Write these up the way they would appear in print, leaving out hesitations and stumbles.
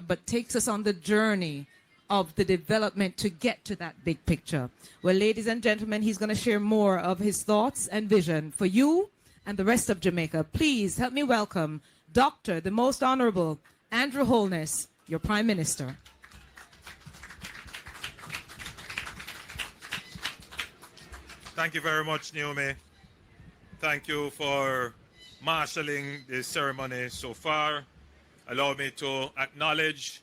but takes us on the journey of the development to get to that big picture. Well, ladies and gentlemen, he's going to share more of his thoughts and vision for you and the rest of Jamaica. Please help me welcome Dr. the Most Honorable Andrew Holness, your Prime Minister. Thank you very much, Naomi. Thank you for marshalling the ceremony so far. Allow me to acknowledge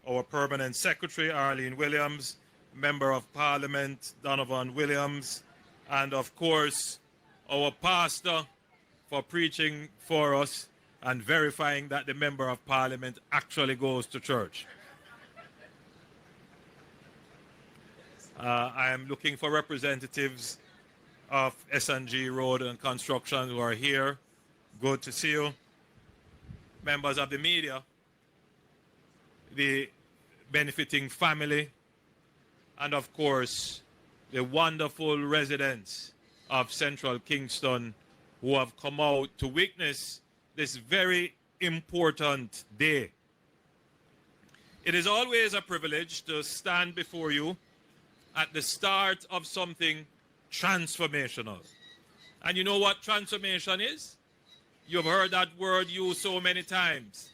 our Permanent Secretary, Arlene Williams, Member of Parliament, Donovan Williams, and of course, our pastor for preaching for us and verifying that the Member of Parliament actually goes to church. I am looking for representatives of S&G Road and Construction who are here. Good to see you. Members of the media, the benefiting family, and of course, the wonderful residents of Central Kingston who have come out to witness this very important day. It is always a privilege to stand before you at the start of something transformational. And you know what transformation is? You've heard that word used so many times.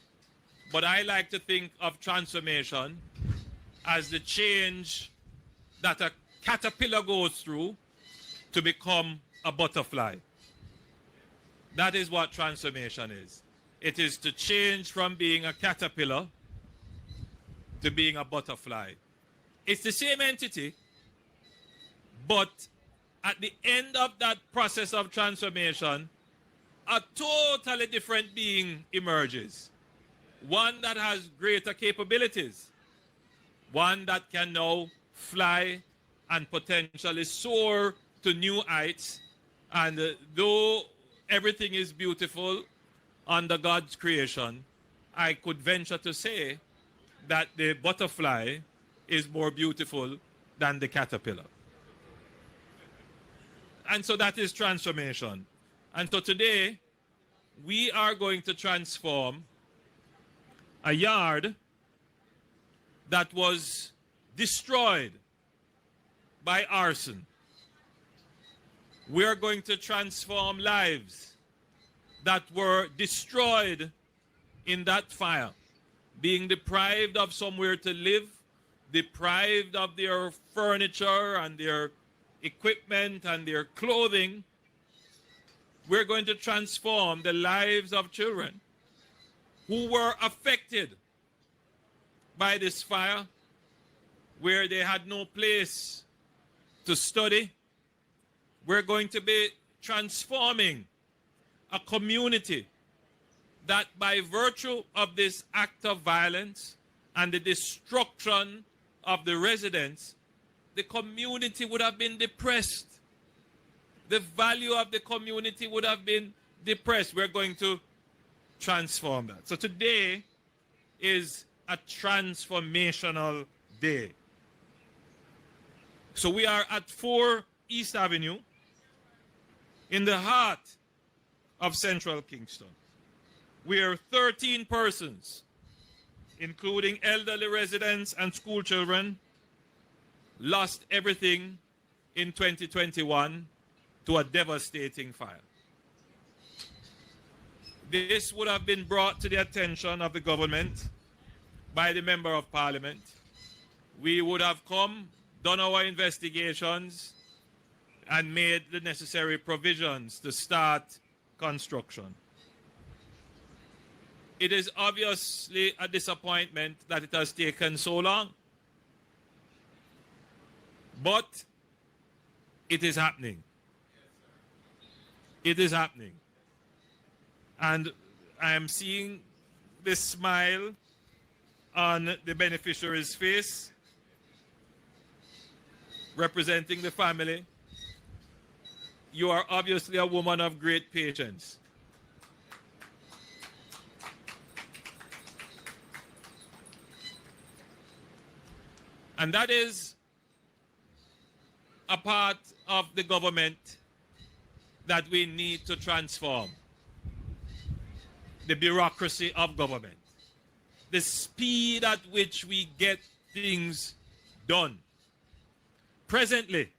But I like to think of transformation as the change that a caterpillar goes through to become a butterfly. That is what transformation is. It is to change from being a caterpillar to being a butterfly. It's the same entity, but at the end of that process of transformation, a totally different being emerges. One that has greater capabilities. One that can now fly and potentially soar to new heights. And though everything is beautiful under God's creation, I could venture to say that the butterfly is more beautiful than the caterpillar. And so that is transformation. And so today, we are going to transform a yard that was destroyed by arson. We are going to transform lives that were destroyed in that fire, being deprived of somewhere to live, deprived of their furniture and their equipment and their clothing. We're going to transform the lives of children who were affected by this fire, where they had no place to study. We're going to be transforming a community that by virtue of this act of violence and the destruction of the residents, the community would have been depressed. The value of the community would have been depressed. We're going to transform that. So today is a transformational day. So we are at 4 East Avenue in the heart of Central Kingston. We are 13 persons, including elderly residents and school children, lost everything in 2021 to a devastating fire. This would have been brought to the attention of the government by the Member of Parliament. We would have come, done our investigations, and made the necessary provisions to start construction. It is obviously a disappointment that it has taken so long. But it is happening. It is happening. And I am seeing this smile on the beneficiary's face, representing the family. You are obviously a woman of great patience. And that is a part of the government that we need to transform. The bureaucracy of government. the speed at which we get things done. Presently,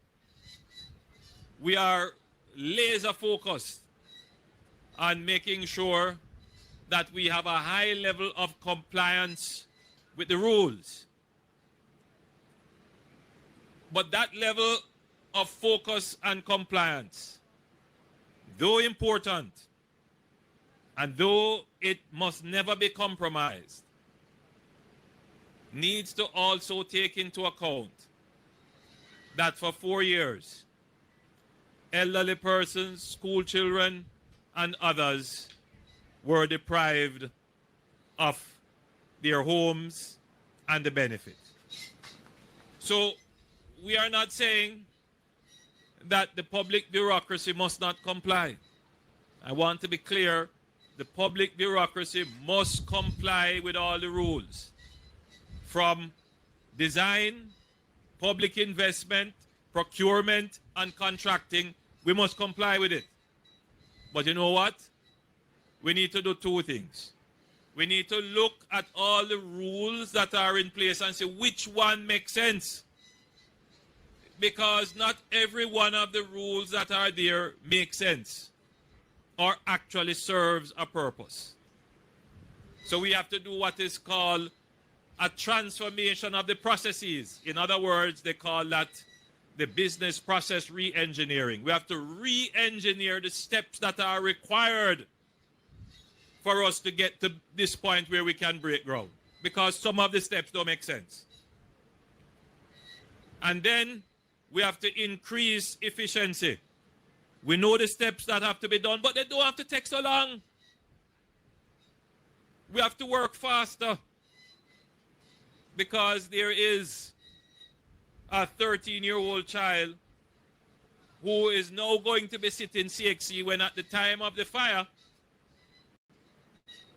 we are laser focused on making sure that we have a high level of compliance with the rules. But that level of focus and compliance, though important, and though it must never be compromised, needs to also take into account that for 4 years, elderly persons, school children, and others were deprived of their homes and the benefit. So we are not saying that the public bureaucracy must not comply. I want to be clear, the public bureaucracy must comply with all the rules. From design, public investment, procurement, and contracting, we must comply with it. But you know what? We need to do two things. We need to look at all the rules that are in place and say which one makes sense. Because not every one of the rules that are there makes sense or actually serves a purpose. So we have to do what is called a transformation of the processes. In other words, they call that the business process re-engineering. We have to re-engineer the steps that are required for us to get to this point where we can break ground, because some of the steps don't make sense. And then we have to increase efficiency. We know the steps that have to be done, but they don't have to take so long. We have to work faster, because there is a 13-year-old child who is now going to be sitting CXC when at the time of the fire,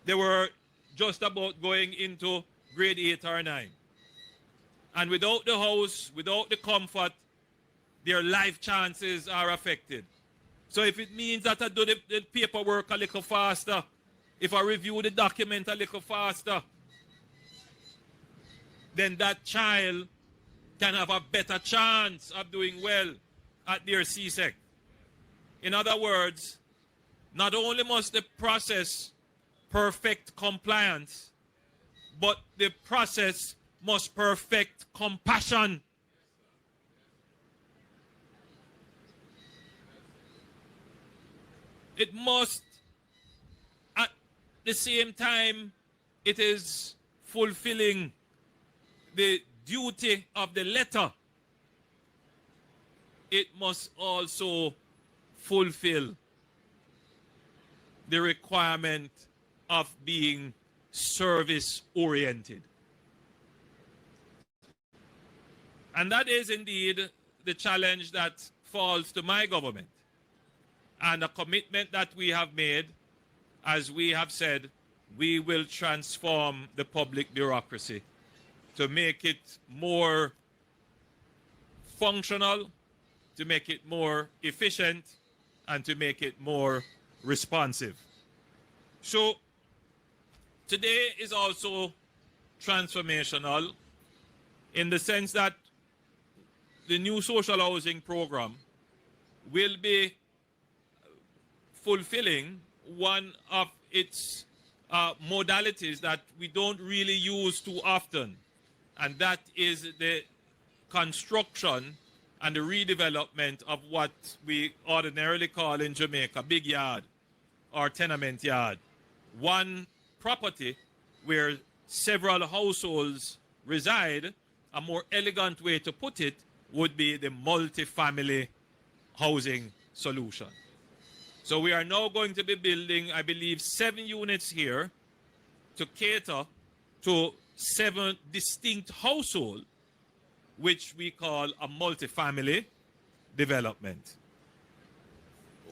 they were just about going into grade 8 or 9. And without the house, without the comfort, their life chances are affected. So if it means that I do the paperwork a little faster, if I review the document a little faster, then that child can have a better chance of doing well at their CSEC. In other words, not only must the process perfect compliance, but the process must perfect compassion. It must, at the same time, it is fulfilling the duty of the letter. It must also fulfill the requirement of being service-oriented. And that is indeed the challenge that falls to my government, and a commitment that we have made. As we have said, we will transform the public bureaucracy to make it more functional, to make it more efficient, and to make it more responsive. So today is also transformational in the sense that the new social housing program will be fulfilling one of its modalities that we don't really use too often, and that is the construction and the redevelopment of what we ordinarily call in Jamaica big yard or tenement yard. One property where several households reside. A more elegant way to put it would be the multi-family housing solution. So we are now going to be building, I believe, 7 units here to cater to 7 distinct households, which we call a multi-family development.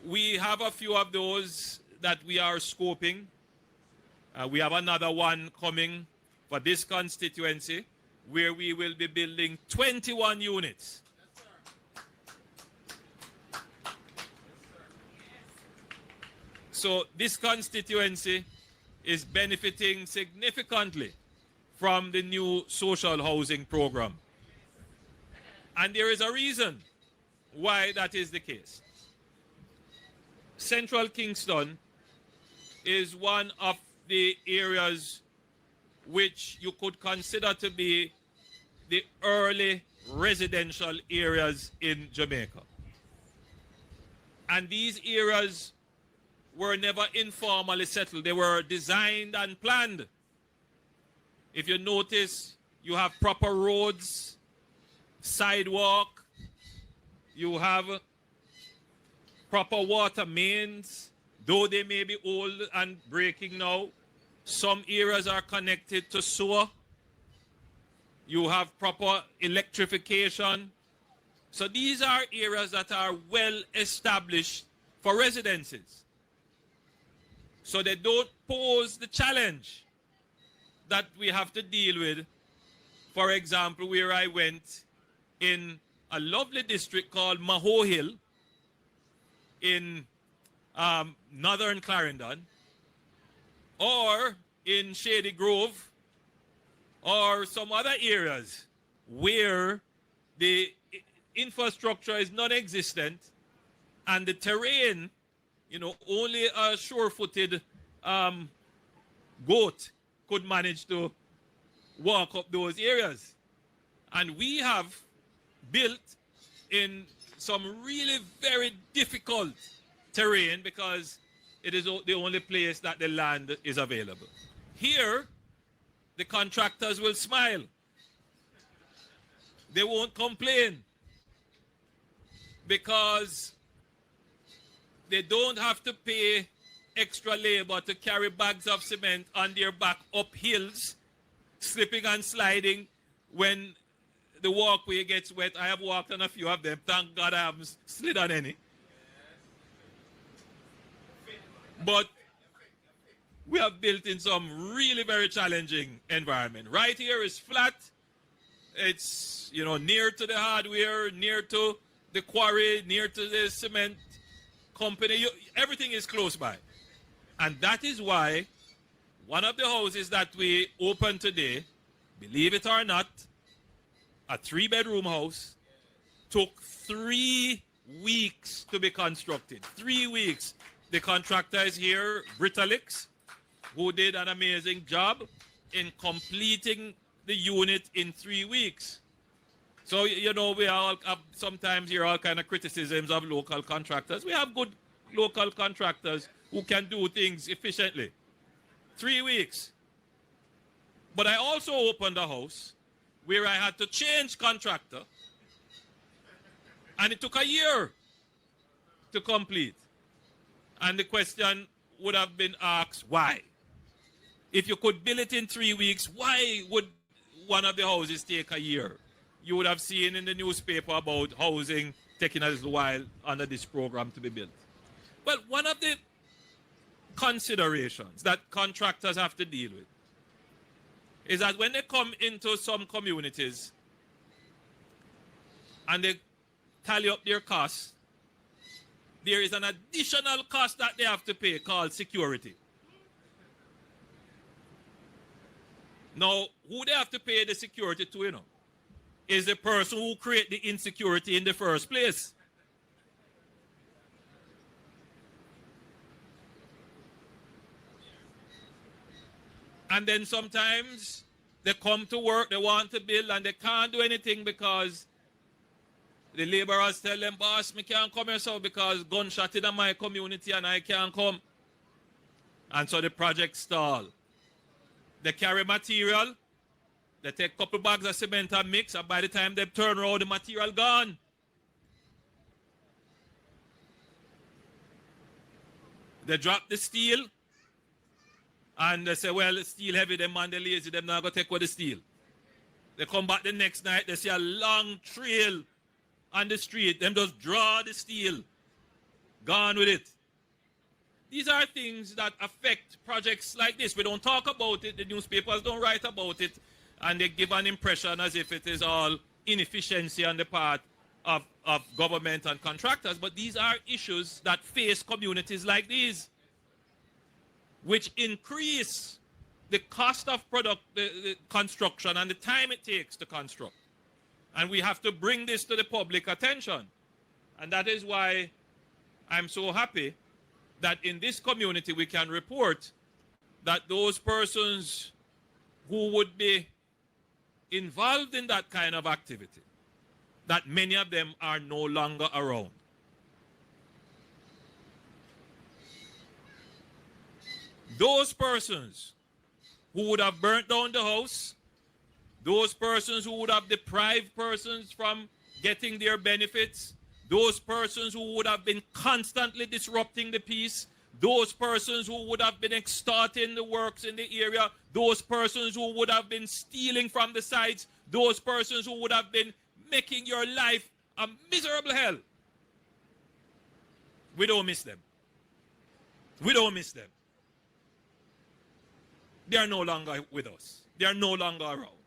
We have a few of those that we are scoping. We have another one coming for this constituency where we will be building 21 units. So this constituency is benefiting significantly from the new social housing program. And there is a reason why that is the case. Central Kingston is one of the areas which you could consider to be the early residential areas in Jamaica. And these areas were never informally settled. They were designed and planned. If you notice, you have proper roads, sidewalk, you have proper water mains, though they may be old and breaking now. Some areas are connected to sewer. You have proper electrification. So these are areas that are well established for residences. So they don't pose the challenge that we have to deal with. For example, where I went in a lovely district called Maho Hill in northern Clarendon, or in Shady Grove, or some other areas where the infrastructure is non-existent and the terrain, you know, only a sure-footed goat could manage to walk up those areas. And we have built in some really very difficult terrain because it is the only place that the land is available. Here, the contractors will smile. They won't complain because they don't have to pay extra labor to carry bags of cement on their back up hills, slipping and sliding when the walkway gets wet. I have walked on a few of them. Thank God I haven't slid on any. But we have built in some really very challenging environment. Right here is flat. It's, you know, near to the hardware, near to the quarry, near to the cement company. Everything is close by. And that is why one of the houses that we opened today, believe it or not, a 3-bedroom house, took 3 weeks to be constructed. 3 weeks. The contractor is here, Britalix, who did an amazing job in completing the unit in 3 weeks. So, you know, we all sometimes hear all kind of criticisms of local contractors. We have good local contractors who can do things efficiently. 3 weeks. But I also opened a house where I had to change contractor, and it took a year to complete. And the question would have been asked, why? If you could build it in 3 weeks, why would one of the houses take a year? You would have seen in the newspaper about housing taking a little while under this program to be built. Well, one of the considerations that contractors have to deal with is that when they come into some communities and they tally up their costs, there is an additional cost that they have to pay called security. Now, who they have to pay the security to, you know, is the person who created the insecurity in the first place. And then sometimes they come to work, they want to build, and they can't do anything because the laborers tell them, boss, me can't come here so because gunshot in my community and I can't come. And so the project stall. They carry material, they take a couple bags of cement and mix, and by the time they turn around, the material gone. They drop the steel, and they say, well, steel heavy, them man, they lazy, them not going to take with the steel. They come back the next night, they see a long trail on the street, them just draw the steel, gone with it. These are things that affect projects like this. We don't talk about it, the newspapers don't write about it, and they give an impression as if it is all inefficiency on the part of government and contractors. But these are issues that face communities like these, which increase the cost of the construction and the time it takes to construct. And we have to bring this to the public attention. And that is why I'm so happy that in this community we can report that those persons who would be involved in that kind of activity, that many of them are no longer around. Those persons who would have burnt down the house, those persons who would have deprived persons from getting their benefits, those persons who would have been constantly disrupting the peace, those persons who would have been extorting the works in the area, those persons who would have been stealing from the sites, those persons who would have been making your life a miserable hell. We don't miss them. We don't miss them. They are no longer with us. They are no longer around.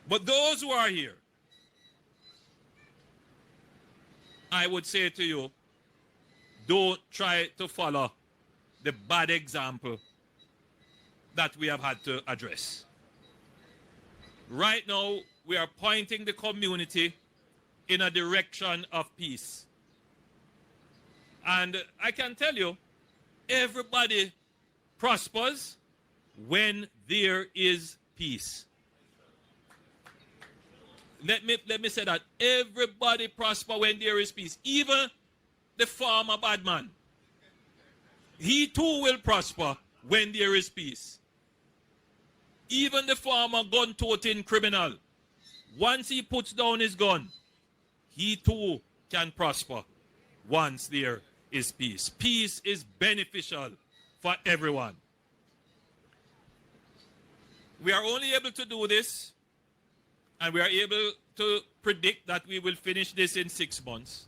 But those who are here, I would say to you, don't try to follow the bad example that we have had to address. Right now, we are pointing the community in a direction of peace. And I can tell you, everybody prospers when there is peace. Let me say that. Everybody prospers when there is peace. Even the farmer bad man. He too will prosper when there is peace. Even the farmer gun-toting criminal. Once he puts down his gun, he too can prosper once there is peace. Peace is beneficial for everyone. We are only able to do this, and we are able to predict that we will finish this in 6 months,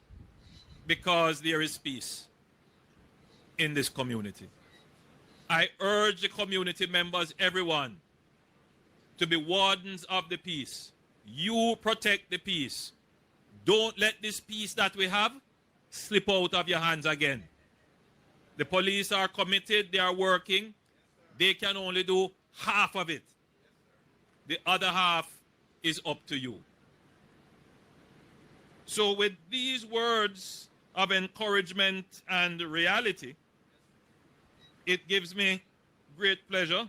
because there is peace in this community. I urge the community members, everyone, to be wardens of the peace. You protect the peace. Don't let this peace that we have slip out of your hands again. The police are committed, they are working. They can only do half of it. The other half is up to you. So with these words of encouragement and reality, it gives me great pleasure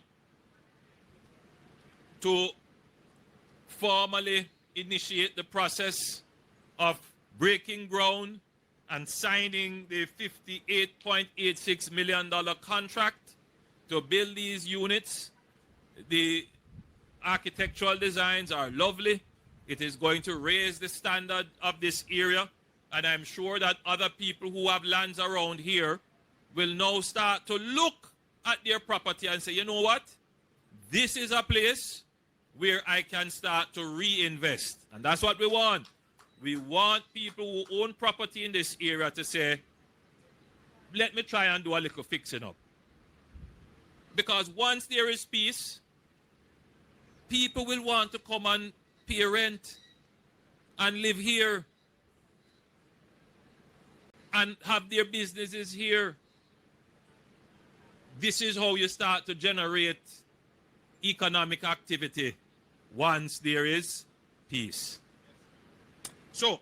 to formally initiate the process of breaking ground and signing the $58.86 million contract to build these units. The architectural designs are lovely. It is going to raise the standard of this area, and I'm sure that other people who have lands around here will now start to look at their property and say, you know what? This is a place where I can start to reinvest. And that's what we want. We want people who own property in this area to say, let me try and do a little fixing up. Because once there is peace, people will want to come and pay rent and live here and have their businesses here. This is how you start to generate economic activity once there is peace. So,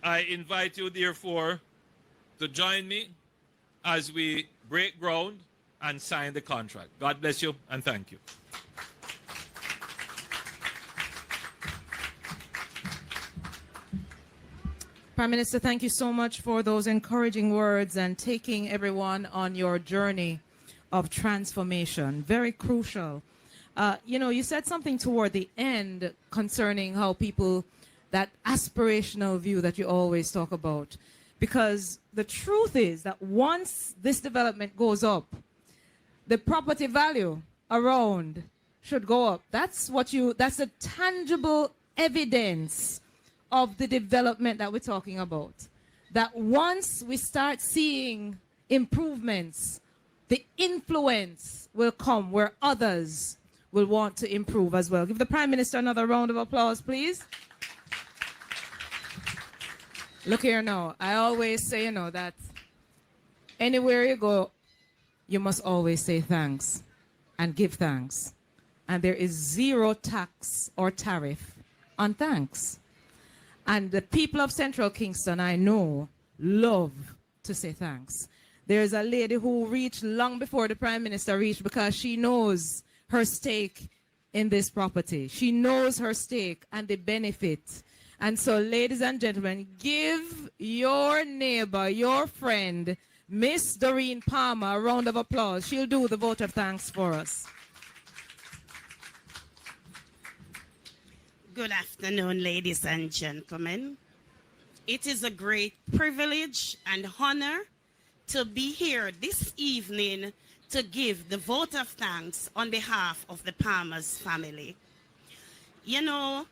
I invite you, therefore, to join me as we break ground and sign the contract. God bless you and thank you. Prime Minister, thank you so much for those encouraging words and taking everyone on your journey of transformation. Very crucial. You know, you said something toward the end concerning how people, that aspirational view that you always talk about. Because the truth is that once this development goes up, the property value around should go up. That's a tangible evidence of the development that we're talking about. That once we start seeing improvements, the influence will come where others will want to improve as well. Give the Prime Minister another round of applause, please. Look here now. I always say, you know, that anywhere you go, you must always say thanks and give thanks. And there is zero tax or tariff on thanks. And the people of Central Kingston, I know, love to say thanks. There's a lady who reached long before the Prime Minister reached because she knows her stake in this property. She knows her stake and the benefit. And so, ladies and gentlemen, give your neighbor, your friend, Miss Doreen Palmer, a round of applause. She'll do the vote of thanks for us. Good afternoon, ladies and gentlemen. It is a great privilege and honor to be here this evening to give the vote of thanks on behalf of the Palmer's family. You know,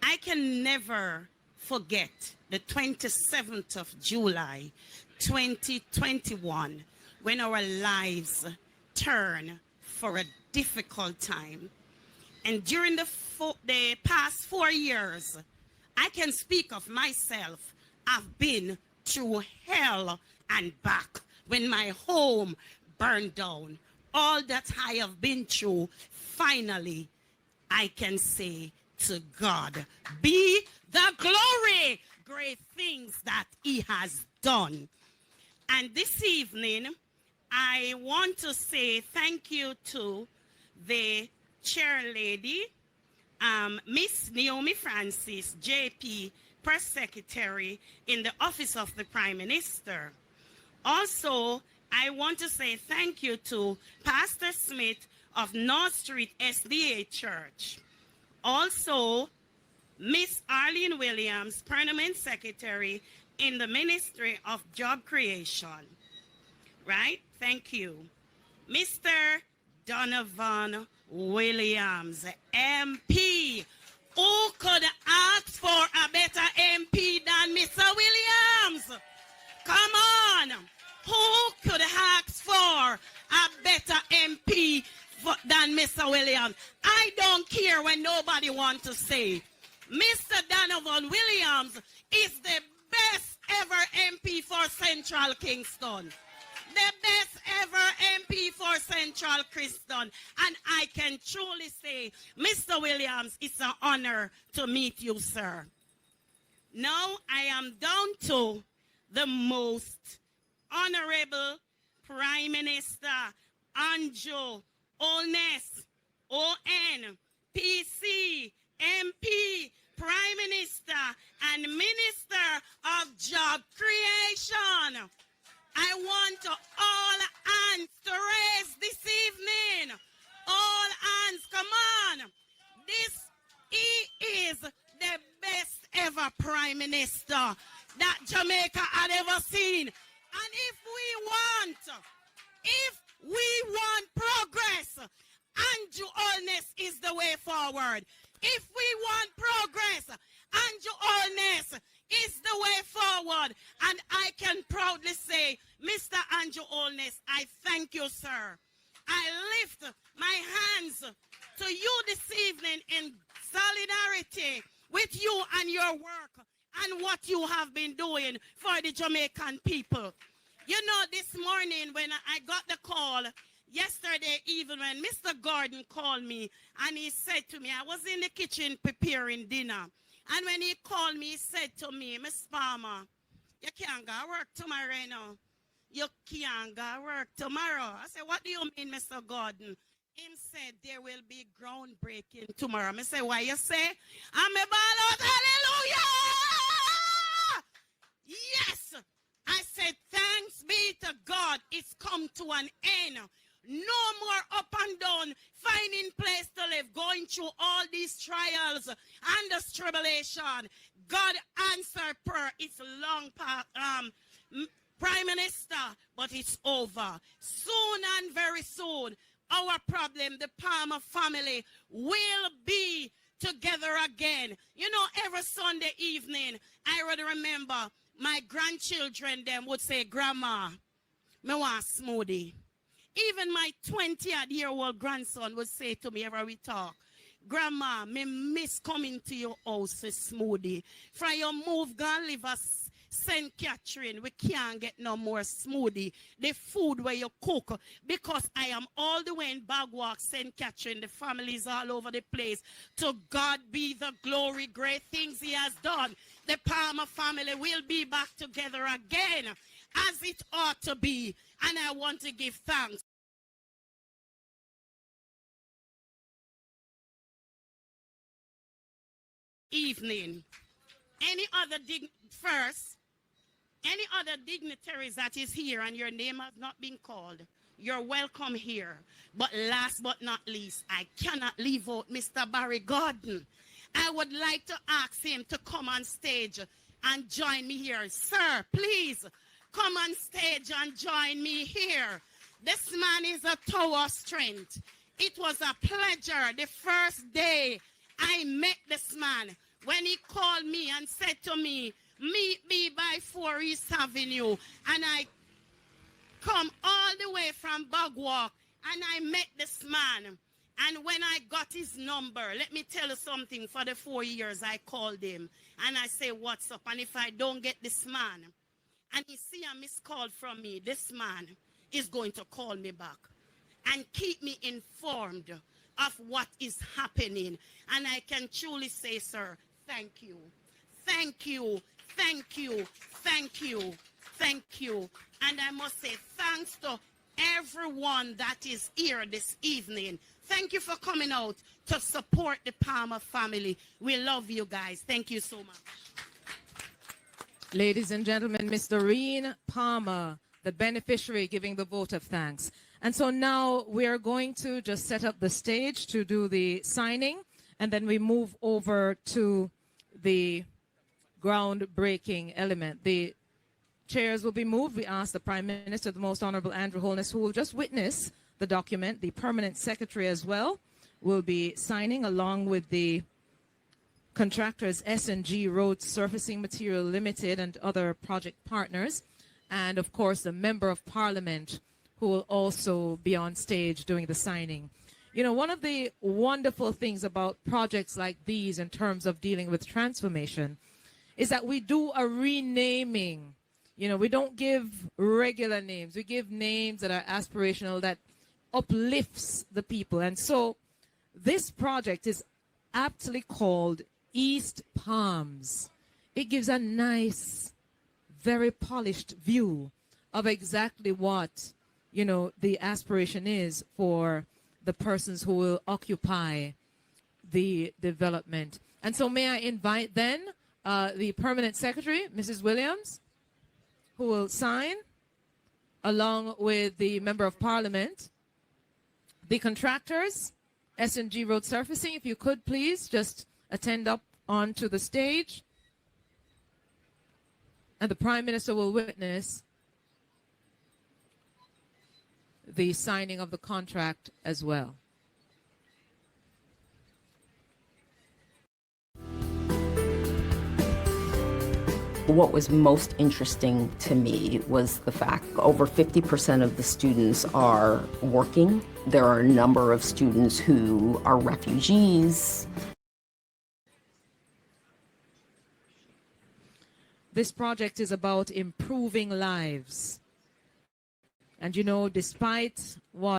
I can never forget the 27th of July, 2021, when our lives turned for a difficult time. And during the past 4 years, I can speak of myself. I've been through hell and back when my home burned down. All that I have been through, finally, I can say to God, be the glory, great things that he has done. And this evening, I want to say thank you to the chair lady, Miss Naomi Francis, JP, Press Secretary in the Office of the Prime Minister. Also, I want to say thank you to Pastor Smith of North Street SDA Church. Also, Miss Arlene Williams, Permanent Secretary in the Ministry of Job Creation. Right? Thank you. Mr. Donovan Williams, MP. Who could ask for a better MP than Mr. Williams? Come on. Who could ask for a better MP than Mr. Williams? I don't care when nobody wants to say. Mr. Donovan Williams is the best ever MP for Central Kingston. The best ever MP for Central Kingston. And I can truly say, Mr. Williams, it's an honor to meet you, sir. Now I am down to the most honorable Prime Minister, Andrew Holness, ON, PC, MP, Prime Minister, and Minister of Job Creation. I want all hands to raise this evening. All hands, come on. He is the best ever Prime Minister that Jamaica had ever seen. And if we want progress, Andrew Holness is the way forward. If we want progress, Andrew Holness is the way forward. And I can proudly say, Mr. Andrew Holness, I thank you, sir. I lift my hands to you this evening in solidarity with you and your work and what you have been doing for the Jamaican people. You know, this morning when I got the call, yesterday even when Mr. Gordon called me and he said to me, I was in the kitchen preparing dinner. And when he called me, he said to me, Miss Palmer, you can't go work tomorrow, you know. You can't go work tomorrow. I said, what do you mean, Mr. Gordon? Him said there will be groundbreaking tomorrow. I said, why you say? I'm a ball out, hallelujah! Yes! I said, thanks be to God, it's come to an end. No more up and down, finding place to live, going through all these trials and this tribulation. God answered prayer. It's long past, Prime Minister, but it's over. Soon and very soon, our problem, the Palmer family, will be together again. You know, every Sunday evening, I would remember my grandchildren, them would say, Grandma, me want smoothie. Even my 20-year-old grandson would say to me every we talk, Grandma, me miss coming to your house for smoothie. From your move, gone live a St. Catherine, we can't get no more smoothie. The food where you cook, because I am all the way in Bagwalk, St. Catherine. The family is all over the place. To God be the glory, great things he has done. The Palmer family will be back together again, as it ought to be. And I want to give thanks. Evening. Any other dignitaries that is here and your name has not been called, you're welcome here. But last but not least, I cannot leave out Mr. Barry Gordon. I would like to ask him to come on stage and join me here. Sir, please come on stage and join me here. This man is a tower of strength. It was a pleasure the first day I met this man when he called me and said to me, meet me by 4 East Avenue. And I come all the way from Bagwalk and I met this man. And when I got his number, let me tell you something, for the 4 years I called him and I say, what's up? And if I don't get this man and he see a missed call from me, this man is going to call me back and keep me informed of what is happening. And I can truly say, sir, thank you. Thank you. Thank you. Thank you. Thank you. And I must say thanks to everyone that is here this evening. Thank you for coming out to support the Palmer family. We love you guys. Thank you so much. Ladies and gentlemen, Miss Doreen Palmer, the beneficiary, giving the vote of thanks. And so now we are going to just set up the stage to do the signing, and then we move over to the groundbreaking element. The chairs will be moved. We ask the Prime Minister, the Most Honorable Andrew Holness, who will just witness the document. The Permanent Secretary as well will be signing, along with the contractors S&G Road Surfacing Material Limited and other project partners. And of course, the Member of Parliament, who will also be on stage doing the signing. You know, one of the wonderful things about projects like these in terms of dealing with transformation is that we do a renaming. You know, we don't give regular names. We give names that are aspirational, that uplifts the people. And so this project is aptly called East Palms. It gives a nice, very polished view of exactly what, you know, the aspiration is for the persons who will occupy the development. And so may I invite then the Permanent Secretary, Mrs. Williams, who will sign, along with the Member of Parliament, the contractors, S&G Road Surfacing, if you could please just attend up onto the stage. And the Prime Minister will witness the signing of the contract as well. What was most interesting to me was the fact over 50% of the students are working. There are a number of students who are refugees. This project is about improving lives. And you know, despite what